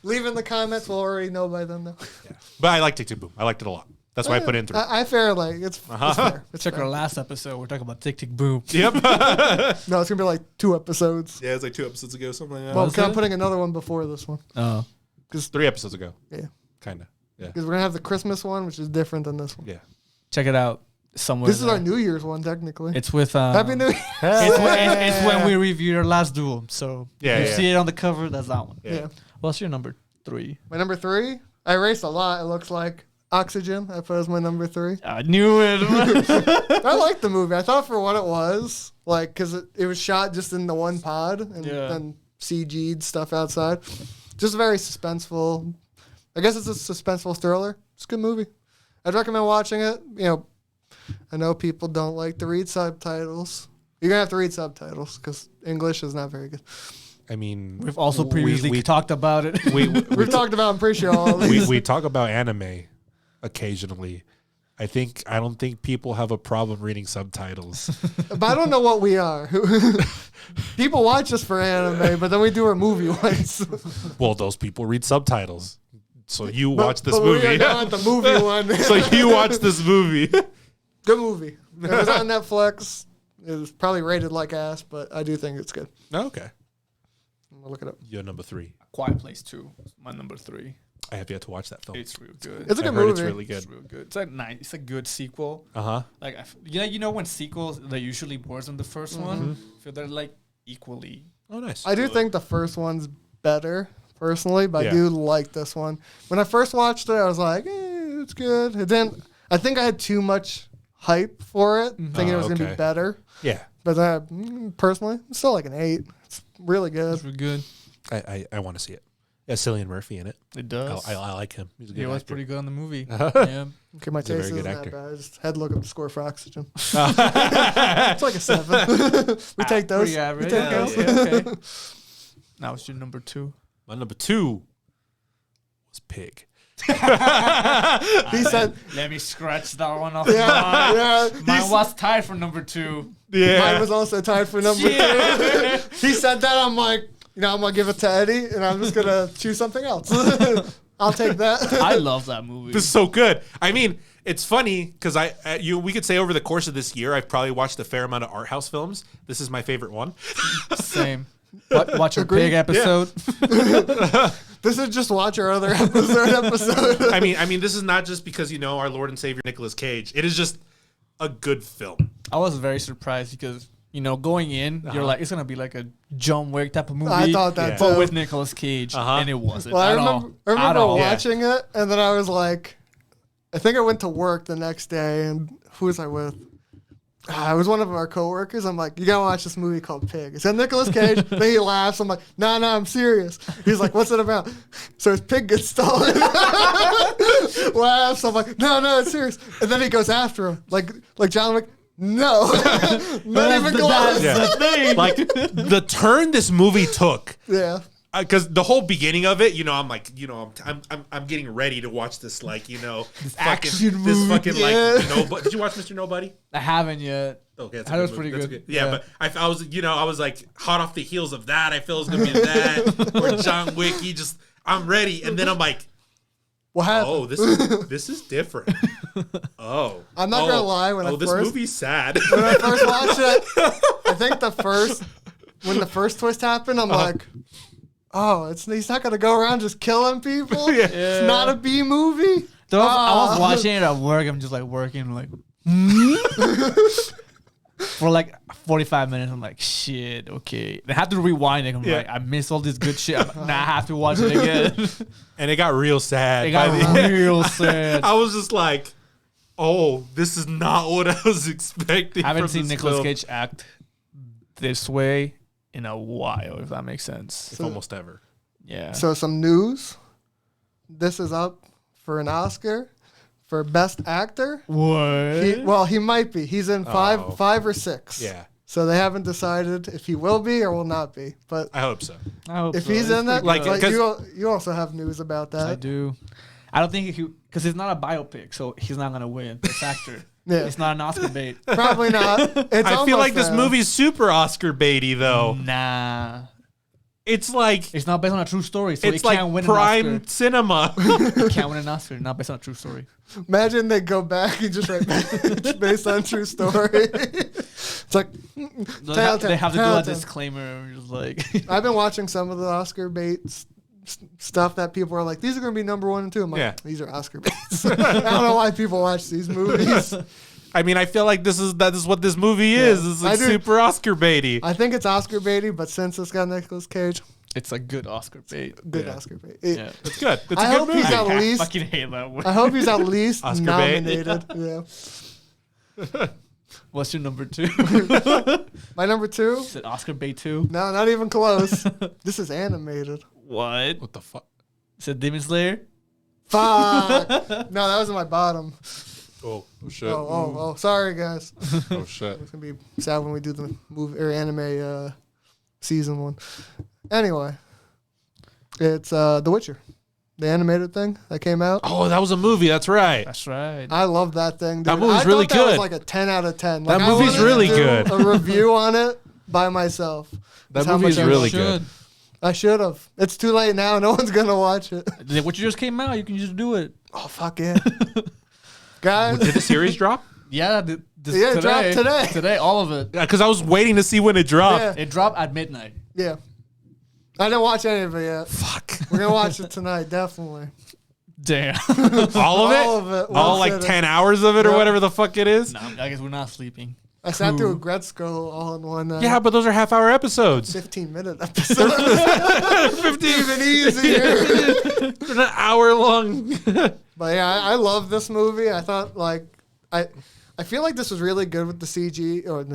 Leave in the comments. We'll already know by then, though. Yeah. But I like Tick, Tick, Boom. I liked it a lot. That's why I put it in 3. I fair like it's fair. It's Check fair. our last episode. We're talking about Tick, Tick, Boom. Yep. No, it's gonna be like 2 episodes. Yeah, it's like 2 episodes ago, something like that. Well, was 'cause I'm it? putting another one before this one. Oh. 3 episodes ago. Yeah, Kind of. Yeah. because we're gonna have the Christmas one, which is different than this one. Yeah. Check it out somewhere. This is there. our New Year's one, technically. It's with Happy New Year. it's when we review your last duel. So Yeah, you yeah. see it on the cover. That's that one. Yeah. Yeah. What's your number 3? My number 3. I erased a lot. It looks like Oxygen. I put as my number 3. I knew it. I liked the movie. I thought for what it was, like, because it was shot just in the one pod and then CG'd stuff outside. Just very suspenseful. I guess it's a suspenseful thriller. It's a good movie. I'd recommend watching it. You know, I know people don't like to read subtitles. You're going to have to read subtitles because English is not very good. I mean, We've also previously talked about it. We've talked about, I'm pretty sure, all of these. we talk about anime occasionally. I don't think people have a problem reading subtitles. But I don't know what we are. People watch us for anime, but then we do our movie ones. Well, those people read subtitles. So you But- watch this but movie. We are not the movie one. So you watch this movie. Good movie. It was on Netflix. It was probably rated like ass, but I do think it's good. Okay. I'm gonna look it up. You're number 3. Quiet Place 2. My number 3. I have yet to watch that film. It's real good. It's a good I've heard movie. it's really good. It's real good. It's like nice. It's a good sequel. Uh-huh. Like you know when sequels they're usually worse than the first one. I feel they're like equally. Oh, nice. I do think the first one's better, personally, but Yeah. I do like this one. When I first watched it, I was like, it's good. It didn't. I think I had too much hype for it, thinking it was gonna okay. be better. Yeah. But personally, it's still like an 8. It's really good. It's real good. I want to see it. Yeah, Cillian Murphy in it. It does. I like him. He's a good He was actor. pretty good on the movie. Yeah. Okay, my He's a very taste good isn't actor. that bad. I just had to look up the score for Oxygen. It's like a 7. We take those. Pretty average. We take Yeah, those. yeah, okay. Now it's your number 2. My number 2 was Pig. He said, Let me scratch that one off. yeah, yeah. Mine was tied for number 2. Yeah. Mine was also tied for number 2. He said that. I'm like, I'm going to give it to Eddie, and I'm just going to choose something else. I'll take that. I love that movie. This is so good. I mean, it's funny because we could say over the course of this year, I've probably watched a fair amount of art house films. This is my favorite one. Same. Watch your Agreed. Pig episode. This is just watch our other episode. I mean, this is not just because our Lord and Savior Nicolas Cage. It is just a good film. I was very surprised because going in, you're like, it's gonna be like a John Wick type of movie. I thought that Yeah. too. but with Nicolas Cage, Uh-huh. and it wasn't. Well, I at remember, all. I At remember all. watching it, and then I was like, I think I went to work the next day, and who was I with? It was one of our coworkers. I'm like, you gotta watch this movie called Pig. It's got Nicolas Cage. Then he laughs. I'm like, no, I'm serious. He's like, what's it about? So his pig gets stolen. Laughs. I'm like, no, it's serious. And then he goes after him, like John Wick. No, not even close. Yeah. the thing. Like the turn this movie took. Yeah. Because the whole beginning of it, I'm like, I'm getting ready to watch this, like, this action this movie. fucking Yeah. like, Nobody. Did you watch Mr. Nobody? I haven't yet. Okay, that's a That good was movie. pretty That's good. Yeah, Yeah. but I was, I was like hot off the heels of that. I feel it's gonna be that or John Wick. I'm ready, and then I'm like, What happened? oh, this is different. Oh, I'm not gonna lie. this movie's sad. When I first watched it, I think when the first twist happened, I'm like, oh, he's not gonna go around just killing people. Yeah. It's not a B movie. So I was watching it at work. I'm just like working, like for like 45 minutes. I'm like, shit, okay. I have to rewind it. I'm like, I missed all this good shit. Now I have to watch it again. And it got real sad. It got real sad. I was just like, oh, this is not what I was expecting. I haven't from seen this Nicolas film. Cage act this way in a while, if that makes sense. If almost ever. Yeah. So some news. This is up for an Oscar for Best Actor. What? He might be. He's in five or six. Yeah, So they haven't decided if he will be or will not be. But I hope so. I hope if so. he's It's in that, pretty like, good. you also have news about that. I do. I don't think because it's not a biopic, so he's not gonna win Best Actor. Yeah. It's not an Oscar bait. Probably not. It's I feel like almost this there. movie's super Oscar baity though. Nah. It's like It's not based on a true story, so it's it can't like win prime an Oscar. cinema. It can't win an Oscar, not based on a true story. Imagine they go back and just write it's based on true story. It's like They have to do a Telltale. disclaimer, just like I've been watching some of the Oscar baits stuff that people are like, these are going to be number 1 and 2. I'm like, Yeah. these are Oscar baits. I don't know why people watch these movies. I mean, I feel like that is what this movie is. It's like I do. super Oscar baity. I think it's Oscar baity, but since it's got Nicolas Cage, it's a good Oscar bait. good Yeah. Oscar bait. Yeah. It's good. It's I a good hope movie. he's at I least. fucking hate that word. I hope he's at least Oscar bait? nominated. Yeah. What's your number 2? My number 2. Is it Oscar bait 2? No, not even close. This is animated. What? What the fuck? Is it Demon Slayer? Fuck. No, that was in my bottom. Oh shit. Oh. Sorry, guys. Oh shit. It's gonna be sad when we do the movie or anime season 1. Anyway, it's The Witcher, the animated thing that came out. Oh, that was a movie. That's right. That's right. I love that thing. Dude. That movie's I really thought that was good. like a 10 out of 10. That Like, movie's I wanted really to do good. A review on it by myself. That That's how movie is much I really should. good. I should have. It's too late now. No one's gonna watch it. What you just came out, you can just do it. Oh fuck yeah, guys. Did the series drop? Yeah, Yeah, it dropped today. Today, all of it. Yeah, because I was waiting to see when it dropped. Yeah. It dropped at midnight. Yeah, I didn't watch any of it yet. Fuck. We're gonna watch it tonight, definitely. Damn. All of it? All of it. All One like sitting. 10 hours of it or Yeah. whatever the fuck it is? No, I guess we're not sleeping. I sat through a Gretzko all in one. Yeah, but those are half-hour episodes. 15-minute episode. 15 Even easier. They're not hour long. But yeah, I love this movie. I thought like I feel like this was really good with the CG or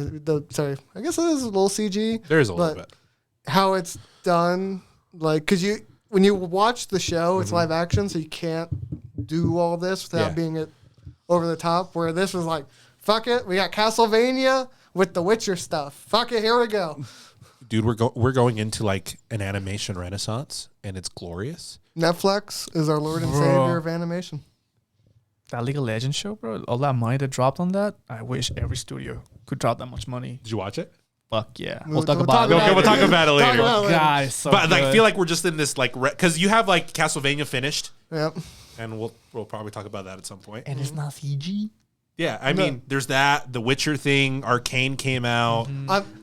sorry, I guess it is a little CG. There is a little but bit. how it's done, like, cause when you watch the show, it's live action, so you can't do all this without Yeah. being it over the top. Where this was like, fuck it, we got Castlevania with the Witcher stuff. Fuck it, here we go. Dude, we're going into like an animation renaissance, and it's glorious. Netflix is our Lord and Bro. Savior of animation. That League of Legends show, bro, all that money that dropped on that, I wish every studio could drop that much money. Did you watch it? Fuck yeah. We'll We'll talk talk about about it. Okay, we'll talk about it Talk later. about it. God, it's so But like, I good. feel like we're just in this like because you have like Castlevania finished, Yep. and we'll probably talk about that at some point. And it's not CG. Yeah, I mean, there's that. The Witcher thing, Arcane came out.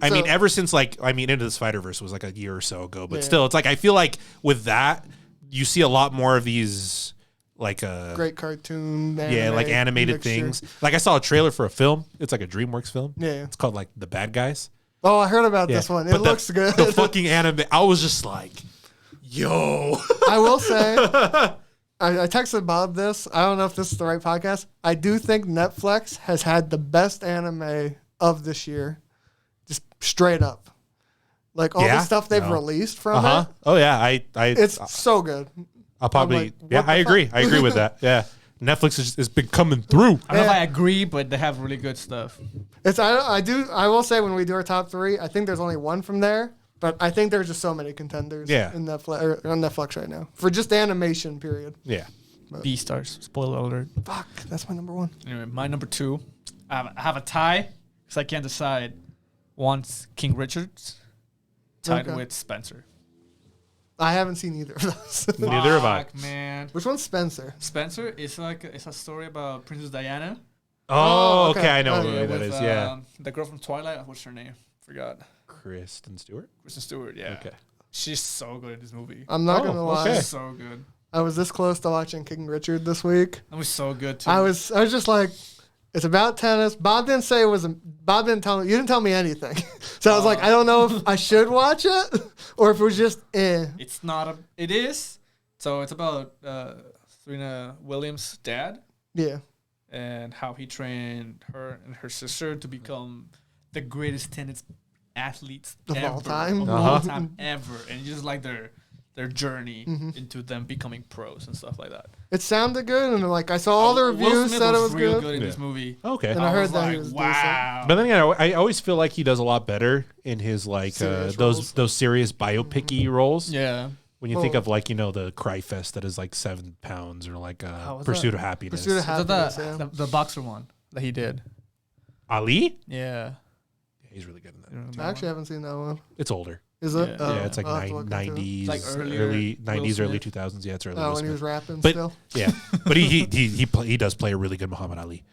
I mean, ever since Into the Spider-Verse was like a year or so ago, but Yeah. still, it's like I feel like with that, you see a lot more of these like Great cartoon. like animated mixture. things. Like I saw a trailer for a film. It's like a DreamWorks film. Yeah. It's called like The Bad Guys. Oh, I heard about Yeah. this one. It But looks good. The fucking anime. I was just like, yo. I will say, I texted Bob this. I don't know if this is the right podcast. I do think Netflix has had the best anime of this year, just straight up. Like all Yeah? the stuff they've No. released from it, Oh yeah. I it's so good. I'll probably. like, Yeah, what the I agree. fuck? I agree with that. Yeah. Netflix has been coming through. I don't know if Yeah. I agree, but they have really good stuff. It's I will say when we do our top 3, I think there's only one from there, but I think there's just so many contenders. Yeah. in Netflix or on Netflix right now for just animation. Period. Yeah. Beastars. Spoiler alert. Fuck, that's my number 1. Anyway, my number 2. I have a tie. because I can't decide. One's King Richard's, tied with Spencer. I haven't seen either of those. Neither have I. Fuck, man. Which one's Spencer? Spencer is it's a story about Princess Diana. Oh, okay. okay. I know Oh, what yeah, movie that is. Yeah. The girl from Twilight. What's her name? Forgot. Kristen Stewart. Kristen Stewart. Yeah. Okay. She's so good in this movie. I'm not gonna lie. okay. She's so good. I was this close to watching King Richard this week. That was so good too. I was just like, it's about tennis. Bob didn't say it was. Bob didn't tell me. You didn't tell me anything. So I was like, I don't know if I should watch it or if it was just eh. It's not a. It is. So it's about Serena Williams' dad Yeah. and how he trained her and her sister to become the greatest tennis athletes Of ever, all time? of all time ever, and just like their journey Mm-hmm. into them becoming pros and stuff like that. It sounded good, and like I saw all the Will reviews Smith said it was real good. in this Yeah. movie. Okay. And I heard was that like, he was wow. But then again, I always feel like he does a lot better in his like Serious roles. those serious biopic-y roles. Yeah. When you think Well- of like the Cry Fest that is like 7 pounds or like was Pursuit that? of Happiness. Pursuit of Is that Happiness. Yeah. the boxer one that he did? Ali? Yeah. Yeah, he's really good in You that. remember I actually haven't seen that one. It's older. Is it? Yeah. Oh, Yeah, it's like I'll have to look into it. 90s, Like earlier early Will 90s, early Smith. 2000s. Yeah, it's early. Oh, Will when he Smith. was rapping But- still. Yeah, but he does play a really good Muhammad Ali.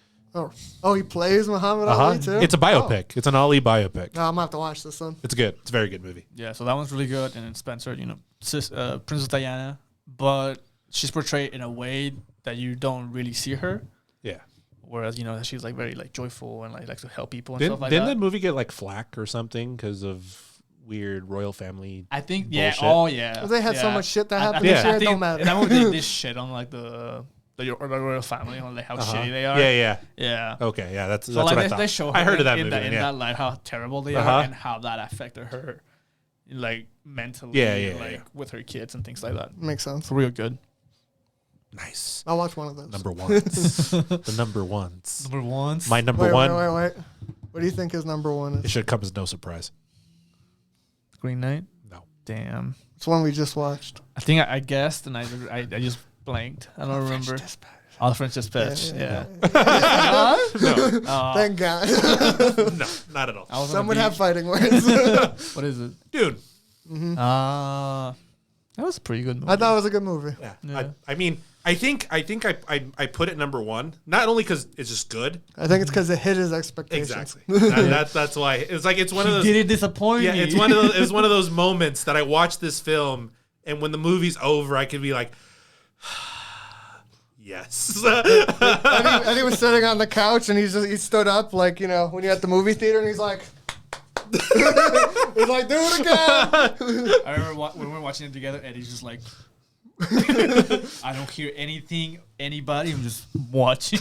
Oh, he plays Muhammad Ali too. It's a biopic. It's an Ali biopic. Oh, I'm gonna have to watch this one. It's good. It's a very good movie. Yeah, so that one's really good. And then Spencer, Princess Diana, but she's portrayed in a way that you don't really see her. Yeah. Whereas, she's like very like joyful and like likes to help people and Didn't, stuff like didn't that. the movie get like flack or something because of weird royal family? I think, bullshit? yeah. They had so much shit that happened Yeah. this year. I It think don't matter. that movie they did shit on like the royal family, on like how shitty they are. Yeah, yeah. Yeah. Okay, yeah, that's So what like I thought. they show her I heard of that in, movie. in yeah. that light how terrible they Uh-huh. are and how that affected her, like mentally, Yeah, yeah, like yeah. with her kids and things like that. Makes sense. It's real good. Nice. I'll watch one of those. Number ones. The number ones. Number one. My number Wait, one. wait. What do you think his number one It is? should come as no surprise. Green Knight. No. Damn. It's one we just watched. I think I guessed and I just blanked. I don't remember. Oh, the French Dispatch. Yeah. No. Thank God. No, not at all. I was Some gonna would be- have fighting words. What is it? Dude. That was a pretty good movie. I thought it was a good movie. Yeah. Yeah. I mean, I think I put it number one, not only because it's just good. I think it's because it hit his expectations. Exactly. That's why. It's like it's one of those. Did it disappoint Yeah, me? it's one of those. It's one of those moments that I watch this film, and when the movie's over, I can be like, yes. And he was sitting on the couch and he stood up like, when you're at the movie theater and he's like, he's like, do it again. I remember when we were watching it together, Eddie's just like, I don't hear anything, anybody. I'm just watching.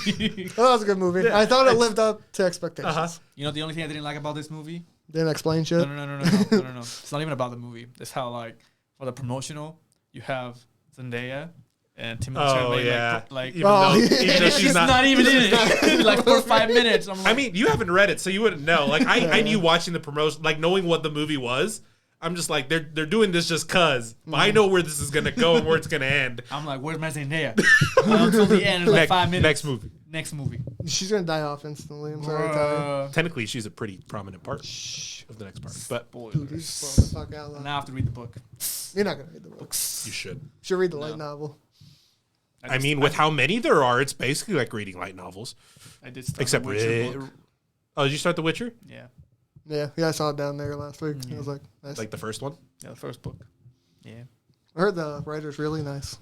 That was a good movie. I thought it lived up to expectations. The only thing I didn't like about this movie? Didn't explain shit. No. It's not even about the movie. It's how like for the promotional, you have Zendaya and Timothée Oh Chalamet, yeah. like Even Oh, though, yeah. even though she's not even in it. Like for 5 minutes. I'm like, I mean, you haven't read it, so you wouldn't know. Like I knew watching the promotion, like knowing what the movie was. I'm just like they're doing this just cause. But I know where this is gonna go and where it's gonna end. I'm like, where's my Zendaya? Until the end, it's like 5 minutes. Next movie. She's going to die off instantly. I'm sorry to tell you. Bruh. Technically, she's a pretty prominent part of the next part, but Dude, you Spoilers. spoiled the fuck out loud. Now I have to read the book. You're not going to read the book. you should. You should read the light novel. I mean, with how many there are, it's basically like reading light novels. I did start Except the Witcher book. Oh, did you start The Witcher? Yeah. Yeah, I saw it down there last week. I was like, nice. Like the first one? Yeah, the first book. Yeah. I heard the writer's really nice.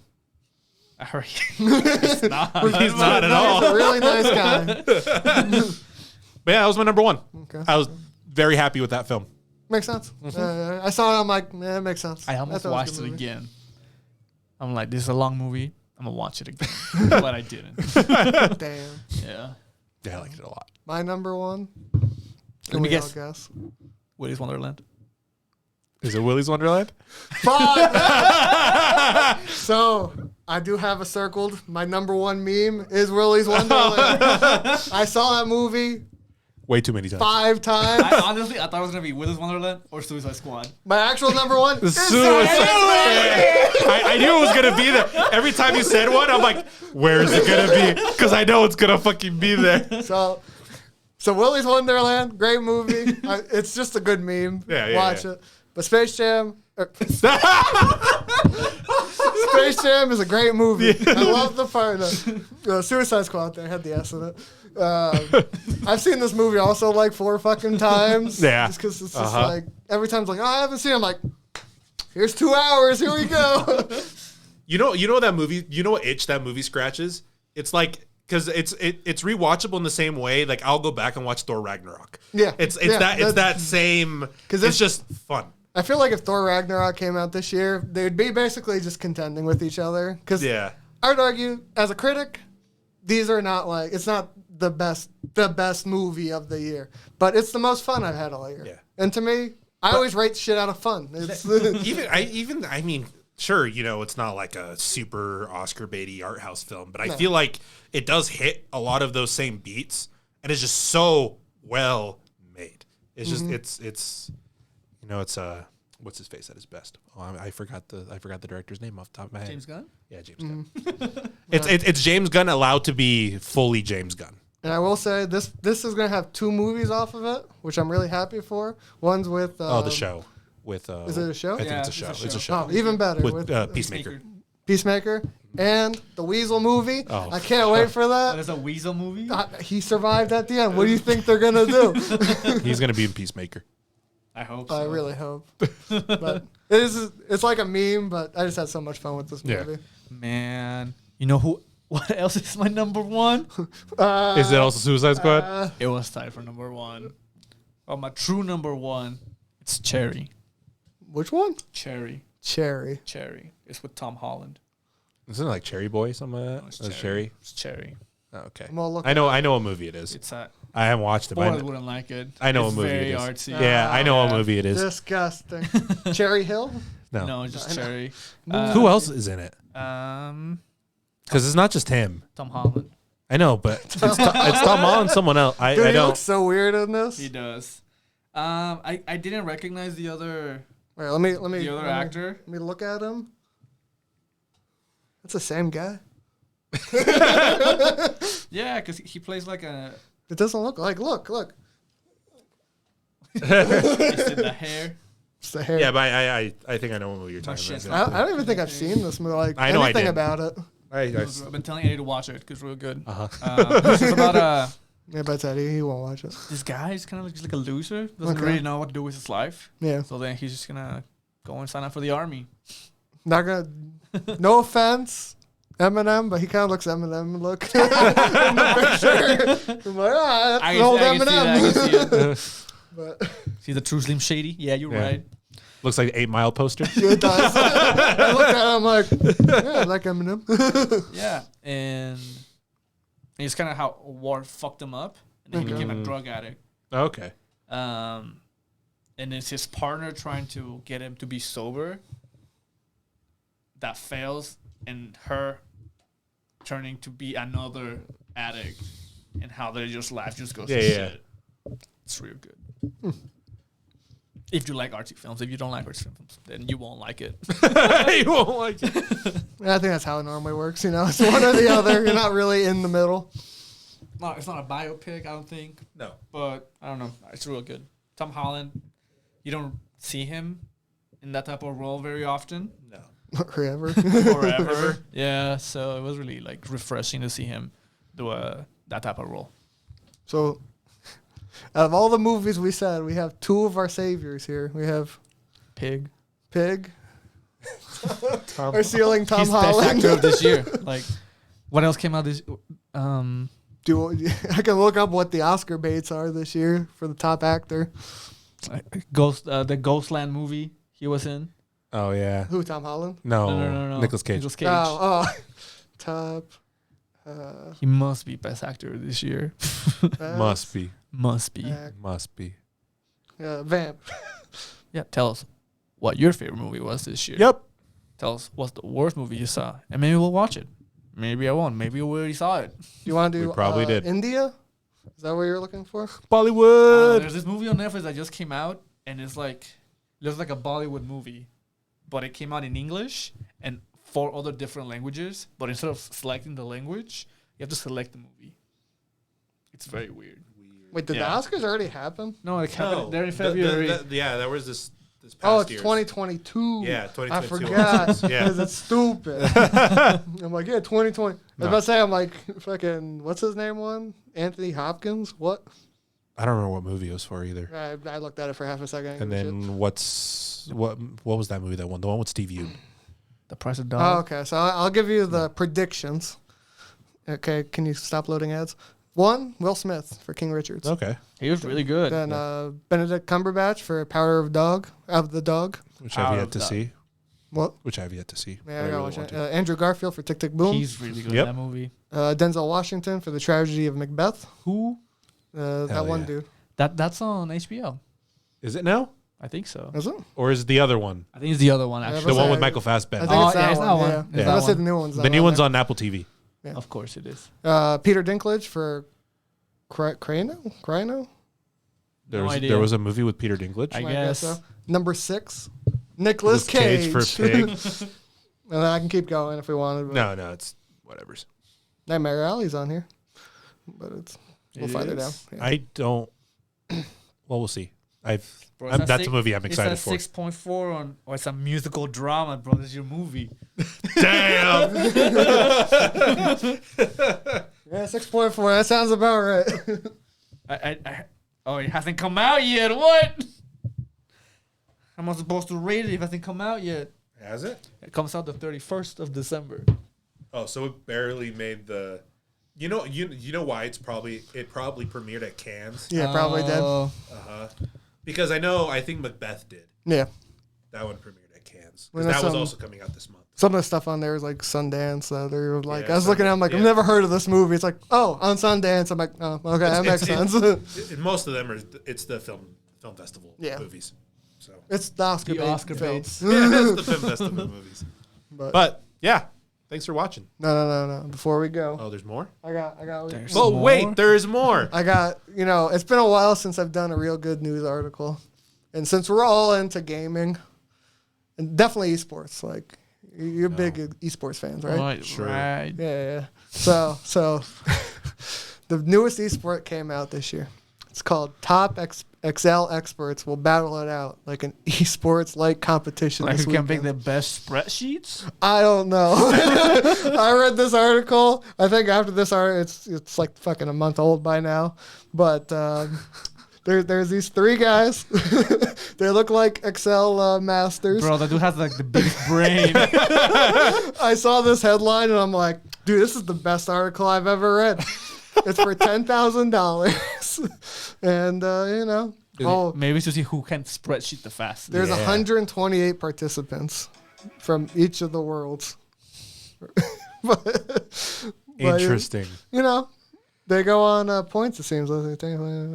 I heard it's not. He's not at He's all. a really nice guy. But yeah, that was my number one. Okay. I was very happy with that film. Makes sense. I saw it. I'm like, yeah, it makes sense. I almost thought was a watched good it movie. again. I'm like, this is a long movie. I'm gonna watch it again, but I didn't. Damn. Yeah. Yeah, I liked it a lot. My number one. Let Can me we all guess. guess? Willy's Wonderland. Is it Willy's Wonderland? Fuck! So, I do have a circled. My number one meme is Willy's Wonderland. I saw that movie Way too many times. 5 times. Honestly, I thought it was gonna be Willy's Wonderland or Suicide Squad. My actual number one is I knew it was gonna be there. Every time you said one, I'm like, where is it gonna be? Because I know it's gonna fucking be there. So So Willy's Wonderland, great movie. It's just a good meme. Watch it. But Space Jam. Space Jam is a great movie. I love the part. Suicide Squad. They had the S in it. I've seen this movie also like 4 fucking times. Yeah. Just because it's just like every time it's like, oh, I haven't seen it. I'm like, here's 2 hours. Here we go. You know that movie. You know what itch that movie scratches? It's like because it's rewatchable in the same way. Like I'll go back and watch Thor Ragnarok. Yeah. It's that same. Because it's just fun. I feel like if Thor Ragnarok came out this year, they'd be basically just contending with each other. Because I would argue, as a critic, these are not like it's not the best movie of the year, but it's the most fun I've had all year. Yeah. And to me, I always rate shit out of fun. It's I mean, sure, it's not like a super Oscar baity art house film, but I feel like it does hit a lot of those same beats, and it's just so well made. It's just it's what's his face at his best. Oh, I forgot the director's name off the top of my head. James Gunn? Yeah, James Gunn. It's James Gunn allowed to be fully James Gunn. And I will say this is going to have 2 movies off of it, which I'm really happy for. One's with the show with is it a show? I think it's a show. It's a show. Oh, even better with Peacemaker. Peacemaker and the Weasel movie. Oh. I can't wait for that. There's a Weasel movie? He survived at the end. What do you think they're going to do? He's going to be in Peacemaker. I hope so. I really hope. But it's like a meme, but I just had so much fun with this movie. Man. You know what else is my number 1? Is it also Suicide Squad? It was tied for number 1. Oh, my true number 1. It's Cherry. Which one? Cherry. It's with Tom Holland. Isn't it like Cherry Boy, something like that? No, it's Cherry. It's Cherry. Oh, okay. I know what movie it is. It's a... I haven't watched it. Boys wouldn't like it. I know it's what movie very it is. Artsy. Yeah, I know what movie it is. Disgusting. Cherry Hill? No, just Cherry. Who else is in it? Because it's not just him. Tom Holland. I know, but it's Tom Holland, someone else. Dude, I he don't. looks so weird in this. He does. I didn't recognize the other. Wait, let me. The other actor. Let me look at him. That's the same guy. Yeah, because he plays like a. It doesn't look like. Look. Is it the hair? It's the hair. Yeah, but I think I know what movie you're talking about. I don't even think I've seen this movie. Like I know anything I about it. I've been telling Eddie to watch it because it's real good. Uh-huh. This is about Yeah, but Eddie, he won't watch it. this guy is kind of like a loser. Doesn't really know what to do with his life. Yeah. So then he's just gonna go and sign up for the army. Not gonna. No offense, Eminem, but he kind of looks Eminem look in the picture. I'm like, that's old Eminem. I can see it. But See the true Slim Shady? Yeah, you're right. Looks like 8 Mile poster. it does. I looked at it, I'm like, yeah, I like Eminem. Yeah, and it's kind of how war fucked him up, and then he became a drug addict. Okay. And it's his partner trying to get him to be sober. That fails, and her turning to be another addict, and how their life just goes to shit. It's real good. If you like artsy films, if you don't like artsy films, then you won't like it. You won't like it. I think that's how it normally works. It's one or the other. You're not really in the middle. No, it's not a biopic, I don't think. No. But I don't know. It's real good. Tom Holland, you don't see him in that type of role very often. No. Forever. Forever. Yeah, so it was really refreshing to see him do that type of role. So, out of all the movies we said, we have 2 of our saviors here. We have Pig. Our ceiling Tom He's Holland. best actor of this year. What else came out this? I can look up what the Oscar baits are this year for the top actor. The Ghostland movie he was in. Oh yeah. Who? Tom Holland? No. Nicolas Cage. Oh, top. He must be best actor this year. Must be. Yeah, Vamp. Yeah, tell us what your favorite movie was this year. Yep. Tell us what's the worst movie you saw, and maybe we'll watch it. Maybe I won't. Maybe we already saw it. You want to do? We probably did. India? Is that what you're looking for? Bollywood. There's this movie on Netflix that just came out, and it's looks like a Bollywood movie, but it came out in English and 4 other different languages. But instead of selecting the language, you have to select the movie. It's very weird. Wait, did Yeah. the Oscars already happen? No, it happened No, there in February. there was this past Oh, it's year's. 2022. Yeah, 2022. I forgot Yeah. because it's stupid. I'm like, yeah, 2020. I was No. about to say, I'm like, fucking, what's his name one? Anthony Hopkins? What? I don't remember what movie it was for either. I looked at it for half a second. And then what was that movie that won? The one with Steve Yeun. The Price of Oh, Dog. okay. So I'll give you the predictions. Okay, can you stop loading ads? 1, Will Smith for King Richards. Okay. He was really good. Then Benedict Cumberbatch for Power of the Dog. Which I've Power yet of to Dog. see. What? Which I've yet to see. Yeah, I really gotta watch want it. to. Andrew Garfield for Tick Tick Boom. He's really good Yep. in that movie. Denzel Washington for The Tragedy of Macbeth. Who? That one yeah. dude. That's on HBO. Is it now? I think so. Is it? Or is it the other one? I think it's the other one Yeah, actually. The one with say- Michael I Fassbender. think Oh, it's that yeah, it's one. that one. Yeah. It's Yeah. that Let's say one. the new one's The not new on one's there. on Apple TV. Yeah. Of course it is. Peter Dinklage for Crino? idea. There was a movie with Peter Dinklage. I guess. so. Number 6. Nicolas Nicolas Cage. for Pig. And I can keep going if we wanted. But No, it's whatever's. Nightmare Alley's on here. But we'll It find it is? out. Yeah. I don't. Well, we'll see. Bro, it's That's a movie I'm excited it's for. at 6.4 on. Oh, it's a musical drama, bro. This is your movie. Damn. Yeah, 6.4. That sounds about right. Oh, it hasn't come out yet. What? How am I supposed to rate it if it hasn't come out yet? Has it? It comes out the 31st of December. Oh, so it barely made the. You know why it probably premiered at Cannes. Yeah, probably did. Because I think Macbeth did. Yeah. That one premiered at Cannes. Well, Because that's that was some- also coming out this month. Some of the stuff on there is like Sundance. So they're like, Yeah, I was looking at them like, yeah. I've never heard of this movie. It's like, oh, on Sundance. I'm like, oh, okay, that makes sense. Most of them it's the film festival Yeah. movies. So It's the Oscar The bait Oscar films. it's the film festival movies. But yeah, thanks for watching. No. Before we go, Oh, there's more. I got. There's Oh more? wait, there's more. I got. It's been a while since I've done a real good news article, and since we're all into gaming, and definitely esports, like you're big esports fans, right? Right. Sure. Right. Yeah. So the newest esport came out this year. It's called Top Excel Experts will battle it out like an esports like competition. Like this who can make weekend. the best spreadsheets? I don't know. I read this article. I think after this article, it's like fucking a month old by now. But there's these 3 guys. They look like Excel masters. Bro, that dude has like the biggest brain. I saw this headline and I'm like, dude, this is the best article I've ever read. It's for $10,000, and Maybe to see who can spreadsheet the fastest. there's Yeah. 128 participants from each of the worlds. but, Interesting. they go on points. It seems like they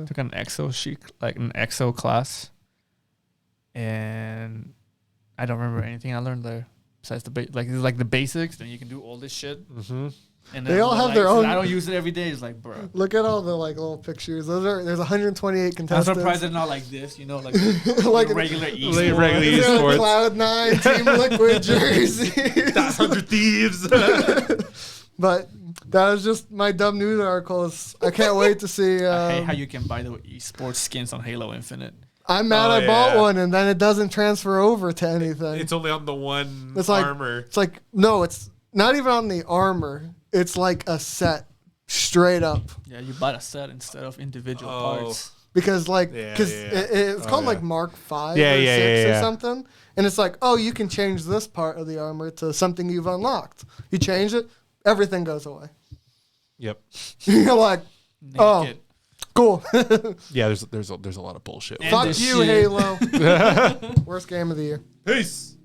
Took an Excel sheet, like an Excel class, and I don't remember anything I learned there besides the basics. Then you can do all this shit. Mm-hmm. And They then all I'm have like, their own- I don't use it every day. It's like, bro. Look at all the like little pictures. There's 128 I'm contestants. surprised they're not like this, like Like the regular esports. regular Is there a esports. Cloud9 Team Liquid jersey. That's 100 Thieves. But that was just my dumb news articles. I can't wait to see. I hate how you can buy the esports skins on Halo Infinite. I'm mad Oh, I bought yeah. one and then it doesn't transfer over to anything. It's only on the one It's like- armor. It's like, no, it's not even on the armor. It's like a set straight up. Yeah, you buy a set instead of individual Oh. parts. Because like, Yeah, because yeah. it's called yeah. like Mark 5 Yeah, or yeah, 6 yeah, or yeah. something. And it's like, oh, you can change this part of the armor to something you've unlocked. You change it, everything goes away. Yep. You're like, oh, Naked. cool. Yeah, there's a lot of bullshit. And Fuck this you, shit. Halo. Worst game of the year. Peace.